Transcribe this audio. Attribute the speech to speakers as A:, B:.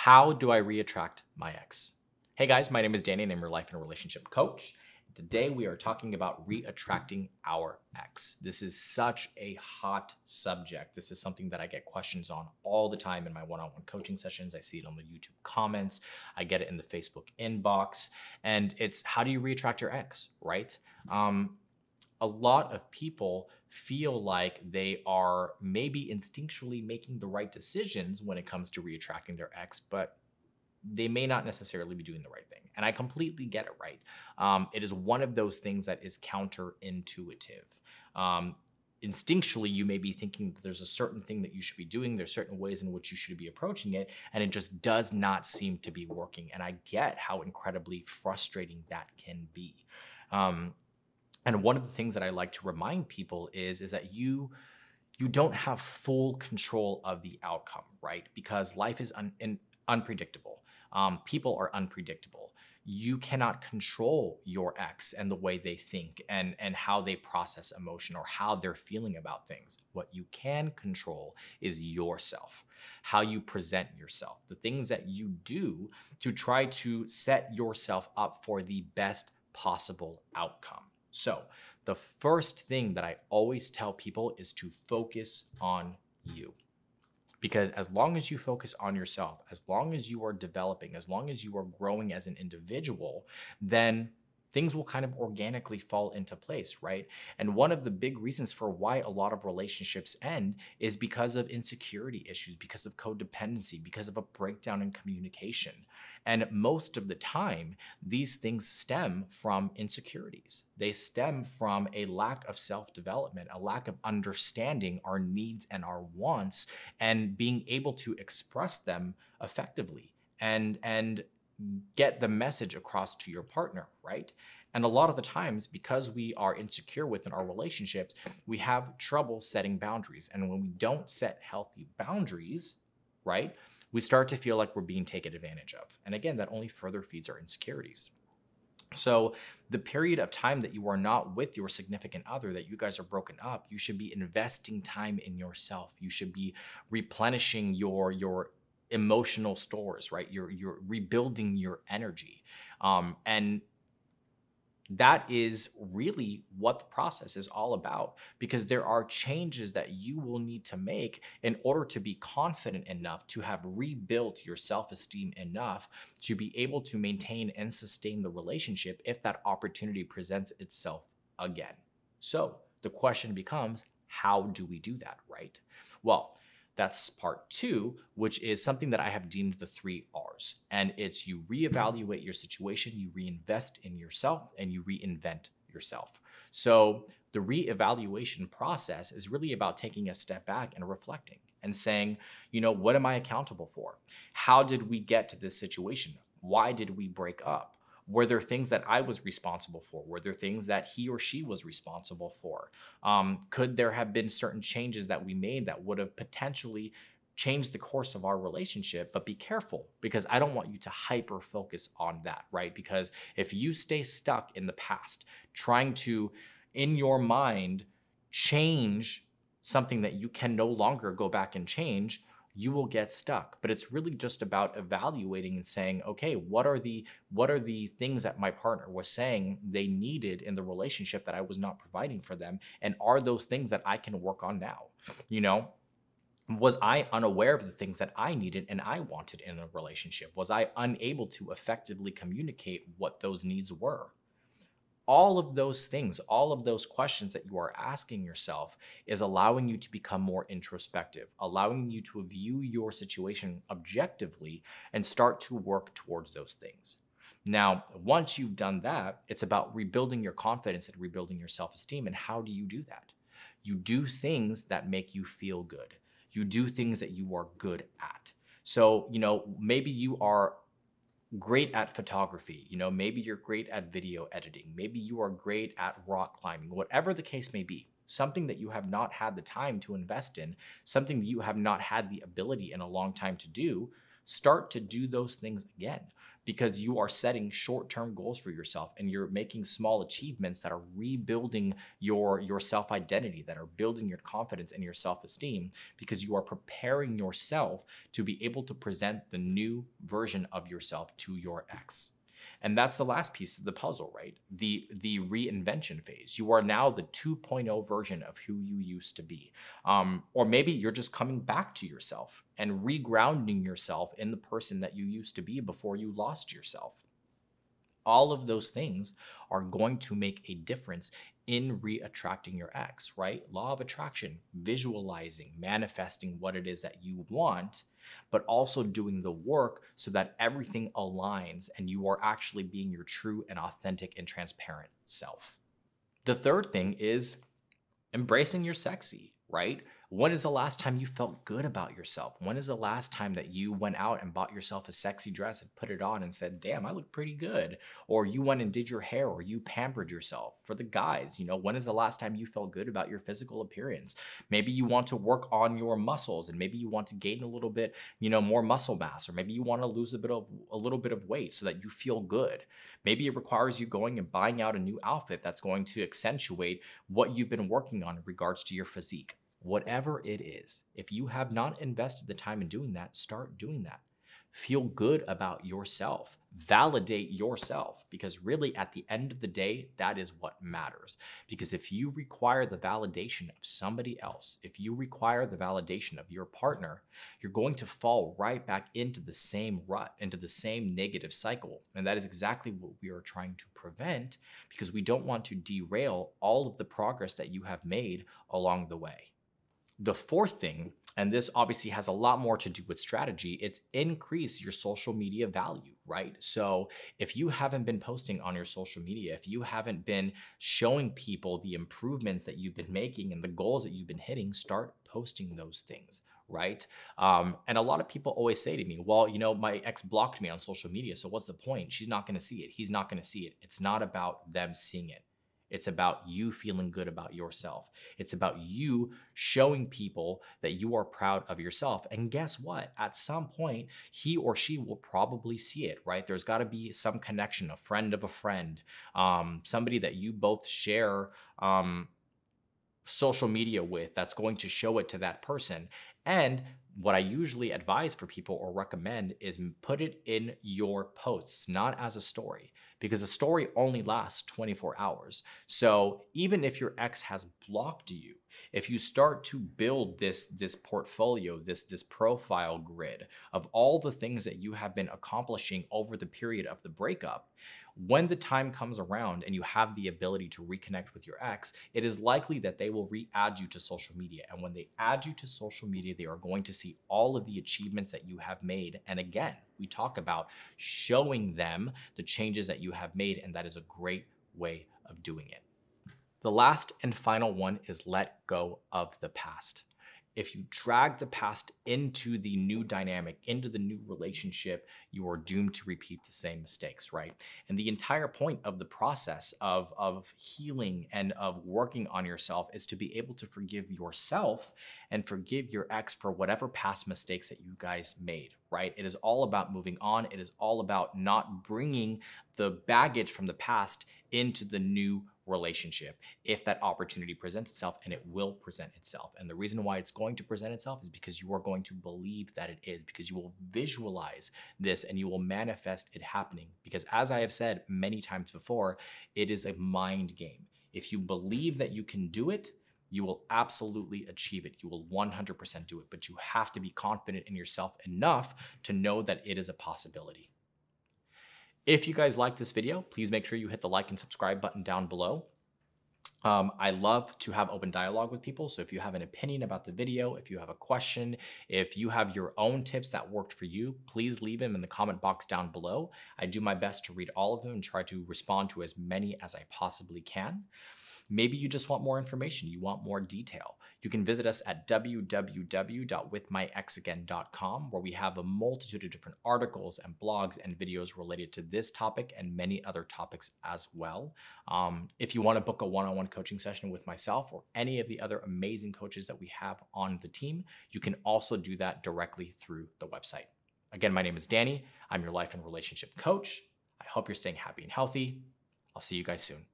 A: How do I reattract my ex? Hey guys, my name is Danny and I'm your life and relationship coach. Today we are talking about reattracting our ex. This is such a hot subject. This is something that I get questions on all the time in my one-on-one coaching sessions. I see it on the YouTube comments. I get it in the Facebook inbox. And it's how do you reattract your ex, right? A lot of people feel like they are maybe instinctually making the right decisions when it comes to reattracting their ex, but they may not necessarily be doing the right thing. And I completely get it, right? It is one of those things that is counterintuitive. Um, Instinctually, you may be thinking that there's a certain thing that you should be doing, there's certain ways in which you should be approaching it, and it just does not seem to be working. And I get how incredibly frustrating that can be. Um, and one of the things that I like to remind people is that you don't have full control of the outcome, right? Because life is unpredictable. People are unpredictable. You cannot control your ex and the way they think and how they process emotion or how they're feeling about things. What you can control is yourself, how you present yourself, the things that you do to try to set yourself up for the best possible outcome. So, the first thing that I always tell people is to focus on you. Because as long as you focus on yourself, as long as you are developing, as long as you are growing as an individual, then things will kind of organically fall into place, right? And one of the big reasons for why a lot of relationships end is because of insecurity issues, because of codependency, because of a breakdown in communication. And most of the time, these things stem from insecurities. They stem from a lack of self-development, a lack of understanding our needs and our wants and being able to express them effectively and get the message across to your partner, right? And a lot of the times, because we are insecure within our relationships, we have trouble setting boundaries. And when we don't set healthy boundaries, right, we start to feel like we're being taken advantage of. And again, that only further feeds our insecurities. So, the period of time that you are not with your significant other, that you guys are broken up, you should be investing time in yourself. You should be replenishing your emotional stores, right? You're rebuilding your energy. And that is really what the process is all about, because there are changes that you will need to make in order to be confident enough to have rebuilt your self-esteem enough to be able to maintain and sustain the relationship if that opportunity presents itself again. So the question becomes, how do we do that, right? Well, that's part two, which is something that I have deemed the 3 R's. And it's you reevaluate your situation, you reinvest in yourself, and you reinvent yourself. So the reevaluation process is really about taking a step back and reflecting and saying, what am I accountable for? How did we get to this situation? Why did we break up? Were there things that I was responsible for? Were there things that he or she was responsible for? Could there have been certain changes that we made that would have potentially changed the course of our relationship? But be careful, because I don't want you to hyper focus on that, right? Because if you stay stuck in the past, trying to, in your mind, change something that you can no longer go back and change, you will get stuck. But it's really just about evaluating and saying, okay, what are the things that my partner was saying they needed in the relationship that I was not providing for them? And are those things that I can work on now? Was I unaware of the things that I needed and I wanted in a relationship? Was I unable to effectively communicate what those needs were? All of those things, all of those questions that you are asking yourself is allowing you to become more introspective, allowing you to view your situation objectively and start to work towards those things. Now, once you've done that, it's about rebuilding your confidence and rebuilding your self-esteem. And how do you do that? You do things that make you feel good. You do things that you are good at. So, maybe you are great at photography, maybe you're great at video editing, maybe you are great at rock climbing, whatever the case may be, something that you have not had the time to invest in, something that you have not had the ability in a long time to do, start to do those things again, because you are setting short-term goals for yourself and you're making small achievements that are rebuilding your self-identity, that are building your confidence and your self-esteem, because you are preparing yourself to be able to present the new version of yourself to your ex. And that's the last piece of the puzzle, right? The reinvention phase. You are now the 2.0 version of who you used to be. Or maybe you're just coming back to yourself and regrounding yourself in the person that you used to be before you lost yourself. All of those things are going to make a difference in re-attracting your ex, right? Law of attraction, visualizing, manifesting what it is that you want, but also doing the work so that everything aligns and you are actually being your true and authentic and transparent self. The third thing is embracing your sexy, right? When is the last time you felt good about yourself? When is the last time that you went out and bought yourself a sexy dress and put it on and said, damn, I look pretty good? Or you went and did your hair, or you pampered yourself. For the guys, when is the last time you felt good about your physical appearance? Maybe you want to work on your muscles, and maybe you want to gain a little bit, more muscle mass, or maybe you want to lose a little bit of weight so that you feel good. Maybe it requires you going and buying out a new outfit that's going to accentuate what you've been working on in regards to your physique. Whatever it is, if you have not invested the time in doing that, start doing that. Feel good about yourself. Validate yourself, because really at the end of the day, that is what matters. Because if you require the validation of somebody else, if you require the validation of your partner, you're going to fall right back into the same rut, into the same negative cycle. And that is exactly what we are trying to prevent, because we don't want to derail all of the progress that you have made along the way. The fourth thing, and this obviously has a lot more to do with strategy, it's increase your social media value, right? So if you haven't been posting on your social media, if you haven't been showing people the improvements that you've been making and the goals that you've been hitting, start posting those things, right? And a lot of people always say to me, well, my ex blocked me on social media, so what's the point? She's not going to see it. He's not going to see it. It's not about them seeing it. It's about you feeling good about yourself. It's about you showing people that you are proud of yourself. And guess what? At some point, he or she will probably see it, right? There's got to be some connection, a friend of a friend, somebody that you both share social media with that's going to show it to that person. And what I usually advise for people or recommend is put it in your posts, not as a story, because a story only lasts 24 hours. So even if your ex has blocked you, if you start to build this portfolio, this profile grid of all the things that you have been accomplishing over the period of the breakup, when the time comes around and you have the ability to reconnect with your ex, it is likely that they will re-add you to social media. And when they add you to social media, they are going to see all of the achievements that you have made. And again, we talk about showing them the changes that you have made, and that is a great way of doing it. The last and final one is let go of the past. If you drag the past into the new dynamic, into the new relationship, you are doomed to repeat the same mistakes, right? And the entire point of the process of healing and of working on yourself is to be able to forgive yourself and forgive your ex for whatever past mistakes that you guys made, right? It is all about moving on. It is all about not bringing the baggage from the past into the new relationship if that opportunity presents itself, and it will present itself. And the reason why it's going to present itself is because you are going to believe that it is, because you will visualize this and you will manifest it happening. Because as I have said many times before, it is a mind game. If you believe that you can do it, you will absolutely achieve it. You will 100% do it, but you have to be confident in yourself enough to know that it is a possibility. If you guys like this video, please make sure you hit the like and subscribe button down below. I love to have open dialogue with people. So if you have an opinion about the video, if you have a question, if you have your own tips that worked for you, please leave them in the comment box down below. I do my best to read all of them and try to respond to as many as I possibly can. Maybe you just want more information, you want more detail. You can visit us at www.withmyexagain.com, where we have a multitude of different articles and blogs and videos related to this topic and many other topics as well. If you want to book a one-on-one coaching session with myself or any of the other amazing coaches that we have on the team, you can also do that directly through the website. Again, my name is Danny. I'm your life and relationship coach. I hope you're staying happy and healthy. I'll see you guys soon.